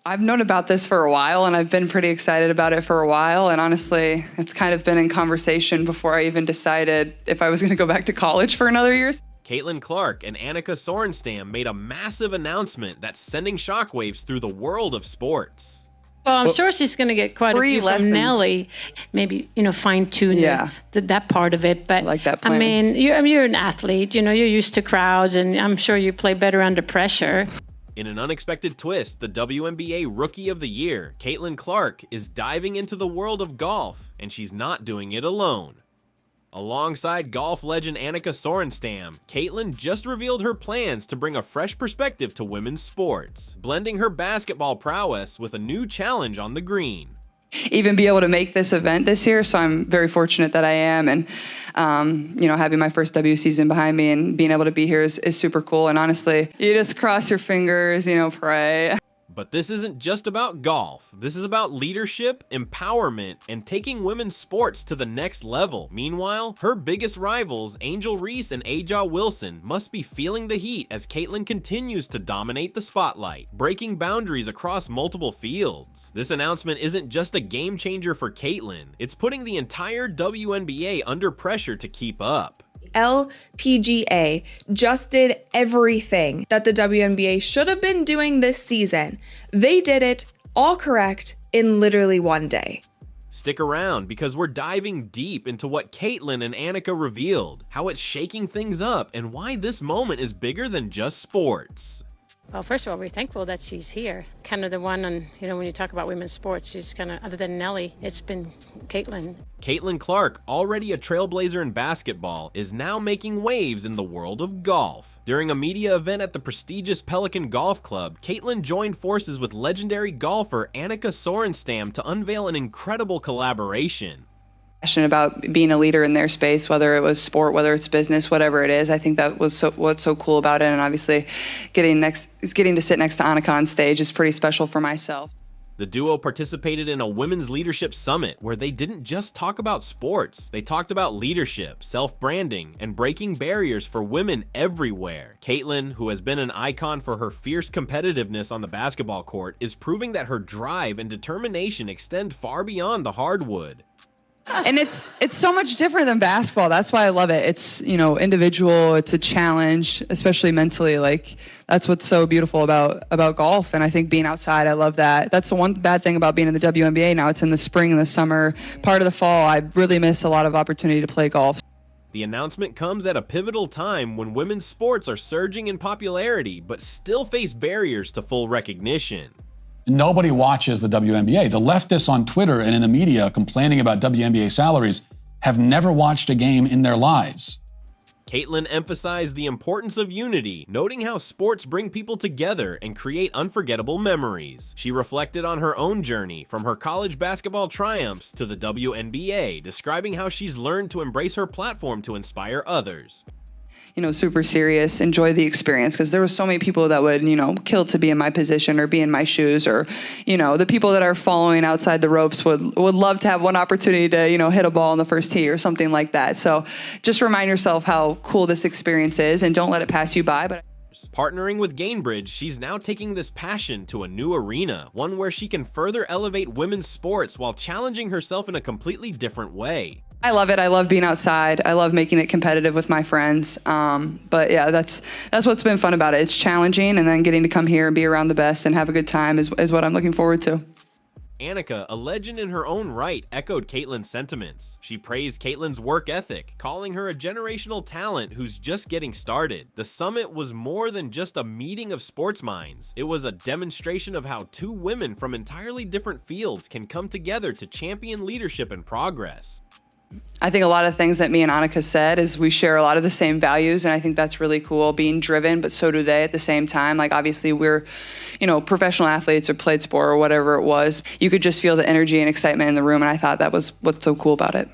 I've known about this for a while, and I've been pretty excited about it for a while. And honestly, it's kind of been in conversation before I even decided if I was going to go back to college for another year. Caitlin Clark and Annika Sorenstam made a massive announcement that's sending shockwaves through the world of sports. Well, I'm sure she's going to get quite a few lessons from Nelly. Maybe, fine tune that part of it. But like that plan. I mean, you're an athlete. You're used to crowds, and I'm sure you play better under pressure. In an unexpected twist, the WNBA Rookie of the Year, Caitlin Clark, is diving into the world of golf, and she's not doing it alone. Alongside golf legend Annika Sorenstam, Caitlin just revealed her plans to bring a fresh perspective to women's sports, blending her basketball prowess with a new challenge on the green. Even be able to make this event this year, so I'm very fortunate that I am, and having my first W season behind me and being able to be here is super cool. And honestly, you just cross your fingers, pray. But this isn't just about golf. This is about leadership, empowerment, and taking women's sports to the next level. Meanwhile, her biggest rivals, Angel Reese and Aja Wilson, must be feeling the heat as Caitlin continues to dominate the spotlight, breaking boundaries across multiple fields. This announcement isn't just a game changer for Caitlin, it's putting the entire WNBA under pressure to keep up. LPGA just did everything that the WNBA should have been doing this season. They did it all correct in literally one day. Stick around because we're diving deep into what Caitlin and Annika revealed, how it's shaking things up, and why this moment is bigger than just sports. Well, first of all, we're thankful that she's here. Kind of the one on, when you talk about women's sports, she's kind of, other than Nelly, it's been Caitlin. Caitlin Clark, already a trailblazer in basketball, is now making waves in the world of golf. During a media event at the prestigious Pelican Golf Club, Caitlin joined forces with legendary golfer Annika Sorenstam to unveil an incredible collaboration. Passionate about being a leader in their space, whether it was sport, whether it's business, whatever it is. I think that was what's so cool about it, and obviously getting to sit next to Annika on stage is pretty special for myself. The duo participated in a women's leadership summit where they didn't just talk about sports, they talked about leadership, self-branding, and breaking barriers for women everywhere. Caitlin, who has been an icon for her fierce competitiveness on the basketball court, is proving that her drive and determination extend far beyond the hardwood. And it's so much different than basketball. That's why I love it. It's, individual. It's a challenge, especially mentally. Like, that's what's so beautiful about golf. And I think being outside, I love that. That's the one bad thing about being in the WNBA now. It's in the spring and the summer. Part of the fall, I really miss a lot of opportunity to play golf. The announcement comes at a pivotal time when women's sports are surging in popularity, but still face barriers to full recognition. Nobody watches the WNBA. The leftists on Twitter and in the media complaining about WNBA salaries have never watched a game in their lives. Caitlin emphasized the importance of unity, noting how sports bring people together and create unforgettable memories. She reflected on her own journey, from her college basketball triumphs to the WNBA, describing how she's learned to embrace her platform to inspire others. Super serious, enjoy the experience, because there were so many people that would, kill to be in my position or be in my shoes, or, the people that are following outside the ropes would love to have one opportunity to, hit a ball on the first tee or something like that. So just remind yourself how cool this experience is and don't let it pass you by. But partnering with Gainbridge, she's now taking this passion to a new arena, one where she can further elevate women's sports while challenging herself in a completely different way. I love it. I love being outside. I love making it competitive with my friends. But yeah, that's what's been fun about it. It's challenging, and then getting to come here and be around the best and have a good time is what I'm looking forward to. Annika, a legend in her own right, echoed Caitlin's sentiments. She praised Caitlin's work ethic, calling her a generational talent who's just getting started. The summit was more than just a meeting of sports minds. It was a demonstration of how two women from entirely different fields can come together to champion leadership and progress. I think a lot of things that me and Annika said is we share a lot of the same values, and I think that's really cool, being driven, but so do they at the same time. Like, obviously we're, professional athletes or played sport or whatever it was. You could just feel the energy and excitement in the room, and I thought that was what's so cool about it.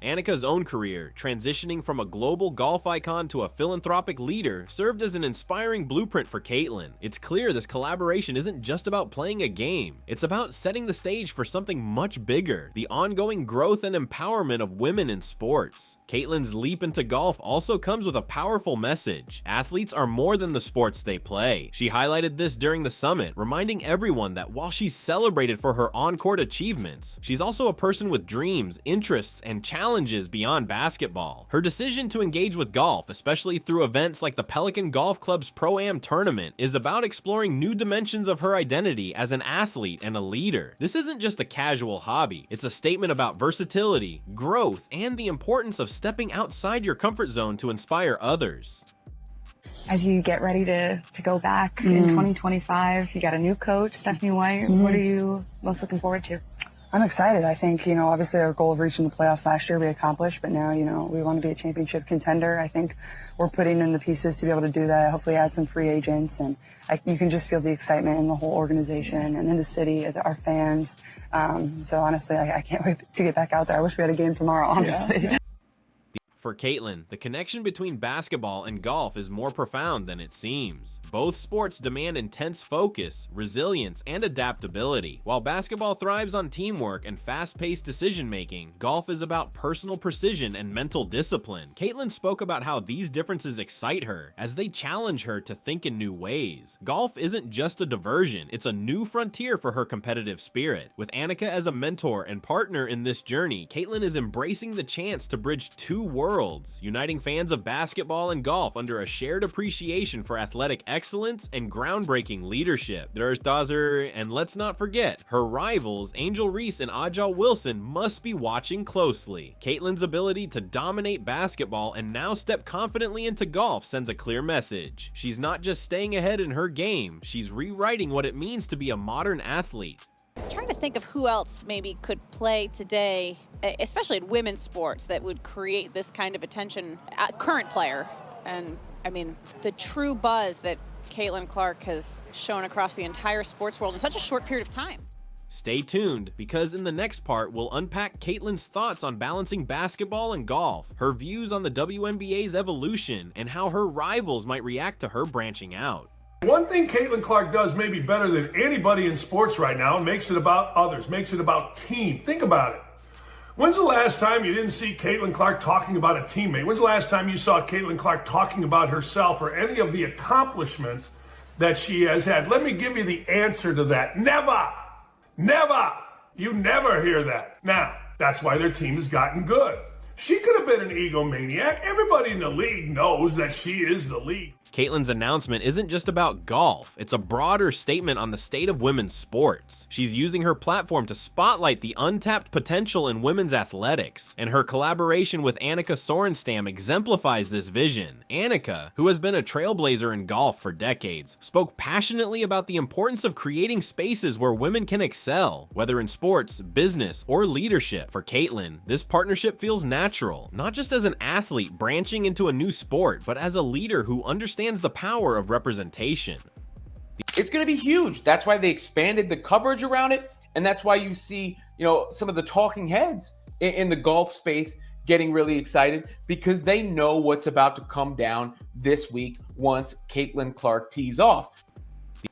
Annika's own career, transitioning from a global golf icon to a philanthropic leader, served as an inspiring blueprint for Caitlin. It's clear this collaboration isn't just about playing a game, it's about setting the stage for something much bigger, the ongoing growth and empowerment of women in sports. Caitlin's leap into golf also comes with a powerful message. Athletes are more than the sports they play. She highlighted this during the summit, reminding everyone that while she's celebrated for her on-court achievements, she's also a person with dreams, interests, and challenges beyond basketball. Her decision to engage with golf, especially through events like the Pelican Golf Club's Pro-Am tournament, is about exploring new dimensions of her identity as an athlete and a leader. This isn't just a casual hobby, it's a statement about versatility, growth, and the importance of stepping outside your comfort zone to inspire others. As you get ready to go back in 2025, you got a new coach, Stephanie White. What are you most looking forward to? I'm excited. I think, obviously our goal of reaching the playoffs last year we accomplished, but now, we want to be a championship contender. I think we're putting in the pieces to be able to do that, hopefully add some free agents, and you can just feel the excitement in the whole organization and in the city, our fans. So honestly, I can't wait to get back out there. I wish we had a game tomorrow, honestly. Yeah. For Caitlin, the connection between basketball and golf is more profound than it seems. Both sports demand intense focus, resilience, and adaptability. While basketball thrives on teamwork and fast-paced decision-making, golf is about personal precision and mental discipline. Caitlin spoke about how these differences excite her, as they challenge her to think in new ways. Golf isn't just a diversion, it's a new frontier for her competitive spirit. With Annika as a mentor and partner in this journey, Caitlin is embracing the chance to bridge two worlds, uniting fans of basketball and golf under a shared appreciation for athletic excellence and groundbreaking leadership. And let's not forget, her rivals Angel Reese and Aja Wilson must be watching closely. Caitlin's ability to dominate basketball and now step confidently into golf sends a clear message. She's not just staying ahead in her game, she's rewriting what it means to be a modern athlete. I was trying to think of who else maybe could play today, especially in women's sports, that would create this kind of attention. Current player, and I mean, the true buzz that Caitlin Clark has shown across the entire sports world in such a short period of time. Stay tuned, because in the next part, we'll unpack Caitlin's thoughts on balancing basketball and golf, her views on the WNBA's evolution, and how her rivals might react to her branching out. One thing Caitlin Clark does maybe better than anybody in sports right now, makes it about others, makes it about team. Think about it. When's the last time you didn't see Caitlin Clark talking about a teammate? When's the last time you saw Caitlin Clark talking about herself or any of the accomplishments that she has had? Let me give you the answer to that. Never! Never! You never hear that. Now, that's why their team has gotten good. She could have been an egomaniac. Everybody in the league knows that she is the league. Caitlin's announcement isn't just about golf, it's a broader statement on the state of women's sports. She's using her platform to spotlight the untapped potential in women's athletics, and her collaboration with Annika Sorenstam exemplifies this vision. Annika, who has been a trailblazer in golf for decades, spoke passionately about the importance of creating spaces where women can excel, whether in sports, business, or leadership. For Caitlin, this partnership feels natural, not just as an athlete branching into a new sport, but as a leader who understands the power of representation. It's going to be huge. That's why they expanded the coverage around it, and that's why you see, some of the talking heads in the golf space getting really excited, because they know what's about to come down this week once Caitlin Clark tees off.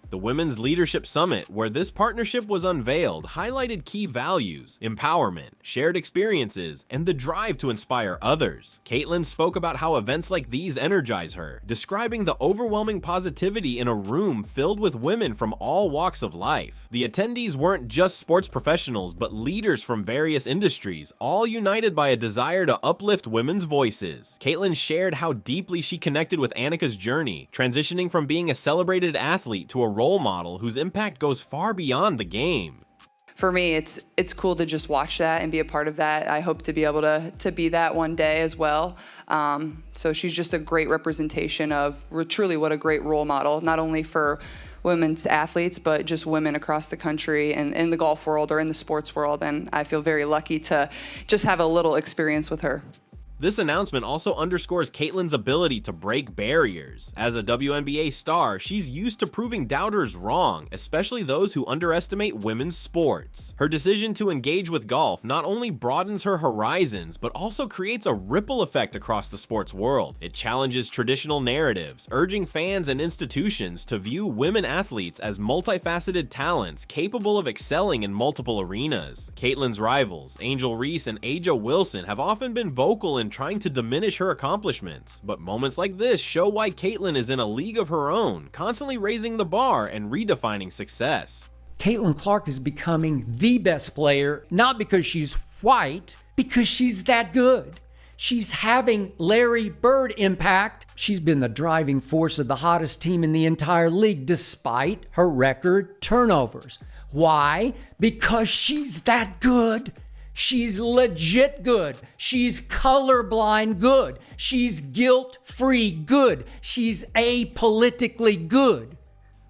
The Women's Leadership Summit, where this partnership was unveiled, highlighted key values, empowerment, shared experiences, and the drive to inspire others. Caitlin spoke about how events like these energize her, describing the overwhelming positivity in a room filled with women from all walks of life. The attendees weren't just sports professionals, but leaders from various industries, all united by a desire to uplift women's voices. Caitlin shared how deeply she connected with Annika's journey, transitioning from being a celebrated athlete to a role model whose impact goes far beyond the game. For me, it's cool to just watch that and be a part of that. I hope to be able to be that one day as well. So she's just a great representation of truly what a great role model, not only for women's athletes, but just women across the country and in the golf world or in the sports world. And I feel very lucky to just have a little experience with her. This announcement also underscores Caitlyn's ability to break barriers. As a WNBA star, she's used to proving doubters wrong, especially those who underestimate women's sports. Her decision to engage with golf not only broadens her horizons, but also creates a ripple effect across the sports world. It challenges traditional narratives, urging fans and institutions to view women athletes as multifaceted talents capable of excelling in multiple arenas. Caitlyn's rivals, Angel Reese and Aja Wilson, have often been vocal in trying to diminish her accomplishments, but moments like this show why Caitlyn is in a league of her own, constantly raising the bar and redefining success. Caitlin Clark is becoming the best player, not because she's white, because she's that good. She's having Larry Bird impact. She's been the driving force of the hottest team in the entire league, despite her record turnovers. Why? Because she's that good. She's legit good. She's colorblind good. She's guilt-free good. She's apolitically good.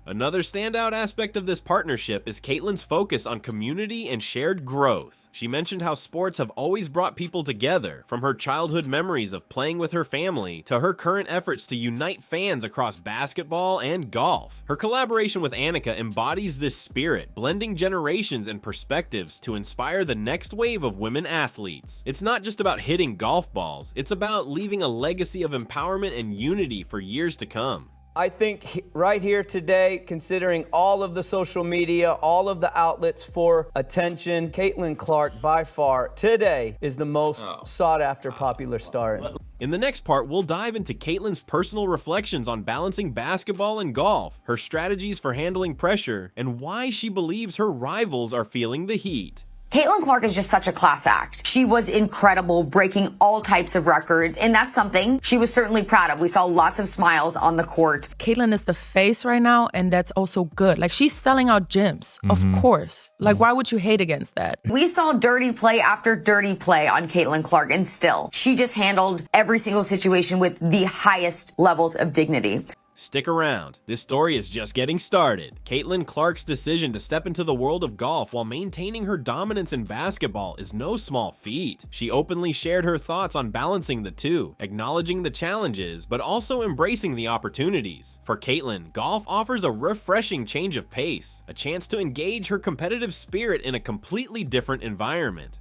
Another standout aspect of this partnership is Caitlyn's focus on community and shared growth. She mentioned how sports have always brought people together, from her childhood memories of playing with her family to her current efforts to unite fans across basketball and golf. Her collaboration with Annika embodies this spirit, blending generations and perspectives to inspire the next wave of women athletes. It's not just about hitting golf balls, it's about leaving a legacy of empowerment and unity for years to come. I think right here today, considering all of the social media, all of the outlets for attention, Caitlin Clark by far today is the most sought after popular star. In the next part, we'll dive into Caitlyn's personal reflections on balancing basketball and golf, her strategies for handling pressure, and why she believes her rivals are feeling the heat. Caitlin Clark is just such a class act. She was incredible, breaking all types of records, and that's something she was certainly proud of. We saw lots of smiles on the court. Caitlin is the face right now, and that's also good. Like, she's selling out gyms, of course. Like, why would you hate against that? We saw dirty play after dirty play on Caitlin Clark, and still, she just handled every single situation with the highest levels of dignity. Stick around, this story is just getting started. Caitlin Clark's decision to step into the world of golf while maintaining her dominance in basketball is no small feat. She openly shared her thoughts on balancing the two, acknowledging the challenges, but also embracing the opportunities. For Caitlin, golf offers a refreshing change of pace, a chance to engage her competitive spirit in a completely different environment.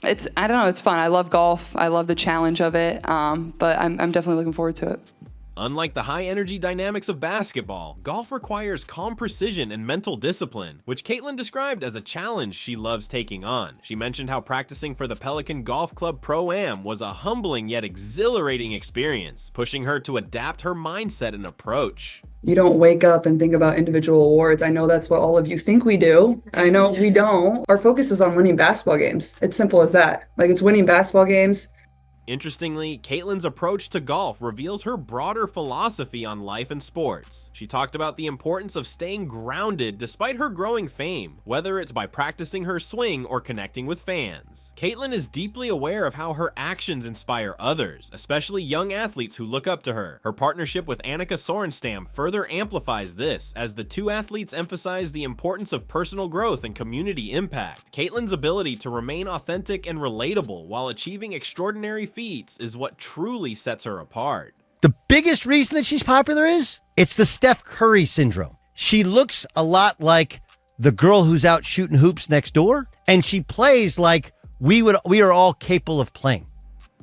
I don't know, it's fun. I love golf. I love the challenge of it, but I'm definitely looking forward to it. Unlike the high-energy dynamics of basketball, golf requires calm precision and mental discipline, which Caitlin described as a challenge she loves taking on. She mentioned how practicing for the Pelican Golf Club Pro-Am was a humbling yet exhilarating experience, pushing her to adapt her mindset and approach. You don't wake up and think about individual awards. I know that's what all of you think we do. I know we don't. Our focus is on winning basketball games. It's simple as that. Like, it's winning basketball games. Interestingly, Caitlin's approach to golf reveals her broader philosophy on life and sports. She talked about the importance of staying grounded despite her growing fame, whether it's by practicing her swing or connecting with fans. Caitlin is deeply aware of how her actions inspire others, especially young athletes who look up to her. Her partnership with Annika Sorenstam further amplifies this, as the two athletes emphasize the importance of personal growth and community impact. Caitlin's ability to remain authentic and relatable while achieving extraordinary feats is what truly sets her apart. The biggest reason that she's popular is it's the Steph Curry syndrome. She looks a lot like the girl who's out shooting hoops next door, and she plays like we are all capable of playing.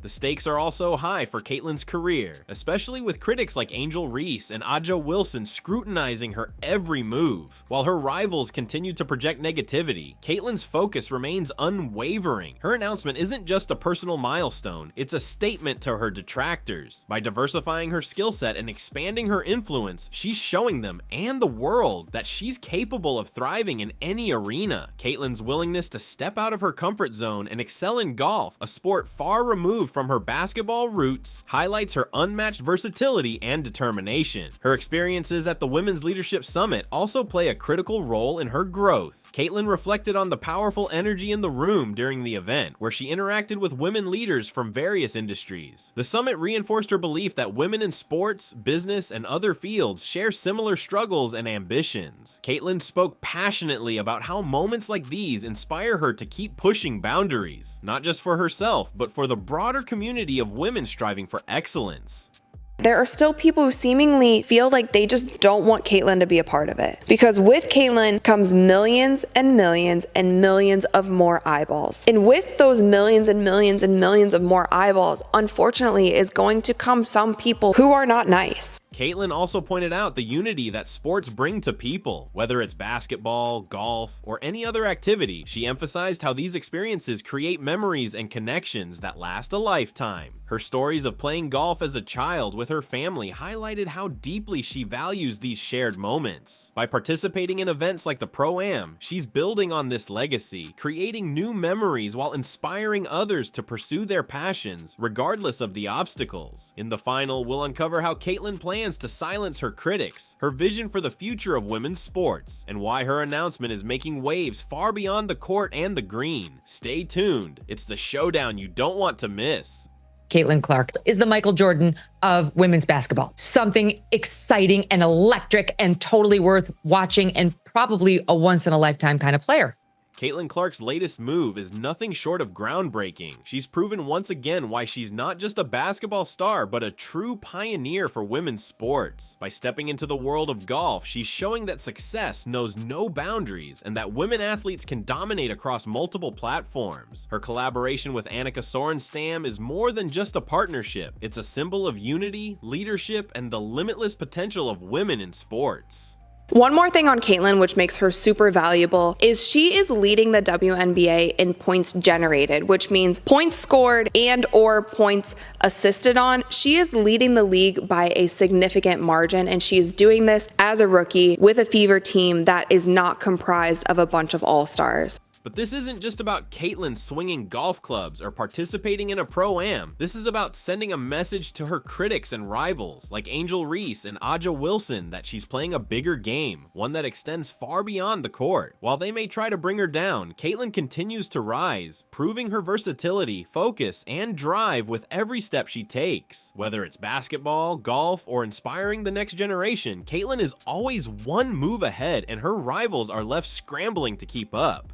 The stakes are also high for Caitlin's career, especially with critics like Angel Reese and Aja Wilson scrutinizing her every move. While her rivals continue to project negativity, Caitlin's focus remains unwavering. Her announcement isn't just a personal milestone, it's a statement to her detractors. By diversifying her skill set and expanding her influence, she's showing them and the world that she's capable of thriving in any arena. Caitlin's willingness to step out of her comfort zone and excel in golf, a sport far removed from her basketball roots, highlights her unmatched versatility and determination. Her experiences at the Women's Leadership Summit also play a critical role in her growth. Caitlin reflected on the powerful energy in the room during the event, where she interacted with women leaders from various industries. The summit reinforced her belief that women in sports, business, and other fields share similar struggles and ambitions. Caitlin spoke passionately about how moments like these inspire her to keep pushing boundaries, not just for herself, but for the broader entire community of women striving for excellence. There are still people who seemingly feel like they just don't want Caitlyn to be a part of it. Because with Caitlyn comes millions and millions and millions of more eyeballs. And with those millions and millions and millions of more eyeballs, unfortunately, is going to come some people who are not nice. Caitlyn also pointed out the unity that sports bring to people, whether it's basketball, golf, or any other activity. She emphasized how these experiences create memories and connections that last a lifetime. Her stories of playing golf as a child with her family highlighted how deeply she values these shared moments. By participating in events like the Pro-Am, she's building on this legacy, creating new memories while inspiring others to pursue their passions, regardless of the obstacles. In the final, we'll uncover how Caitlyn plans to silence her critics, her vision for the future of women's sports, and why her announcement is making waves far beyond the court and the green. Stay tuned. It's the showdown you don't want to miss. Caitlin Clark is the Michael Jordan of women's basketball. Something exciting and electric and totally worth watching, and probably a once-in-a-lifetime kind of player. Caitlin Clark's latest move is nothing short of groundbreaking. She's proven once again why she's not just a basketball star, but a true pioneer for women's sports. By stepping into the world of golf, she's showing that success knows no boundaries and that women athletes can dominate across multiple platforms. Her collaboration with Annika Sorenstam is more than just a partnership. It's a symbol of unity, leadership, and the limitless potential of women in sports. One more thing on Caitlyn, which makes her super valuable, is she is leading the WNBA in points generated, which means points scored and or points assisted on. She is leading the league by a significant margin, and she is doing this as a rookie with a Fever team that is not comprised of a bunch of all-stars. But this isn't just about Caitlyn swinging golf clubs or participating in a Pro-Am. This is about sending a message to her critics and rivals, like Angel Reese and Aja Wilson, that she's playing a bigger game, one that extends far beyond the court. While they may try to bring her down, Caitlyn continues to rise, proving her versatility, focus, and drive with every step she takes. Whether it's basketball, golf, or inspiring the next generation, Caitlyn is always one move ahead, and her rivals are left scrambling to keep up.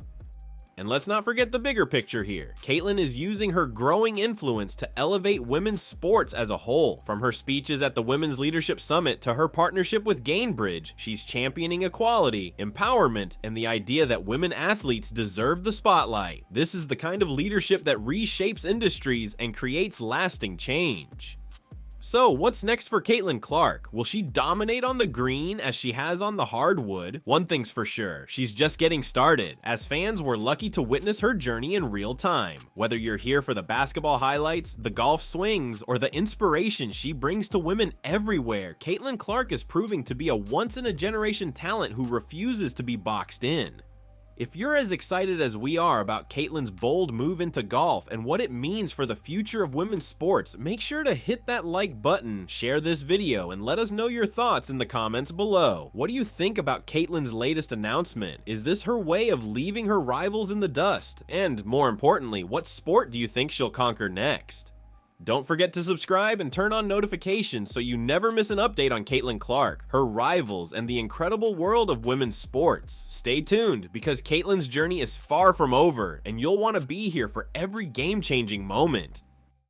And let's not forget the bigger picture here. Caitlyn is using her growing influence to elevate women's sports as a whole. From her speeches at the Women's Leadership Summit to her partnership with Gainbridge, she's championing equality, empowerment, and the idea that women athletes deserve the spotlight. This is the kind of leadership that reshapes industries and creates lasting change. So, what's next for Caitlin Clark? Will she dominate on the green as she has on the hardwood? One thing's for sure, she's just getting started. As fans, we're lucky to witness her journey in real time. Whether you're here for the basketball highlights, the golf swings, or the inspiration she brings to women everywhere, Caitlin Clark is proving to be a once-in-a-generation talent who refuses to be boxed in. If you're as excited as we are about Caitlyn's bold move into golf and what it means for the future of women's sports, make sure to hit that like button, share this video, and let us know your thoughts in the comments below. What do you think about Caitlyn's latest announcement? Is this her way of leaving her rivals in the dust? And more importantly, what sport do you think she'll conquer next? Don't forget to subscribe and turn on notifications so you never miss an update on Caitlin Clark, her rivals, and the incredible world of women's sports. Stay tuned, because Caitlyn's journey is far from over, and you'll want to be here for every game-changing moment.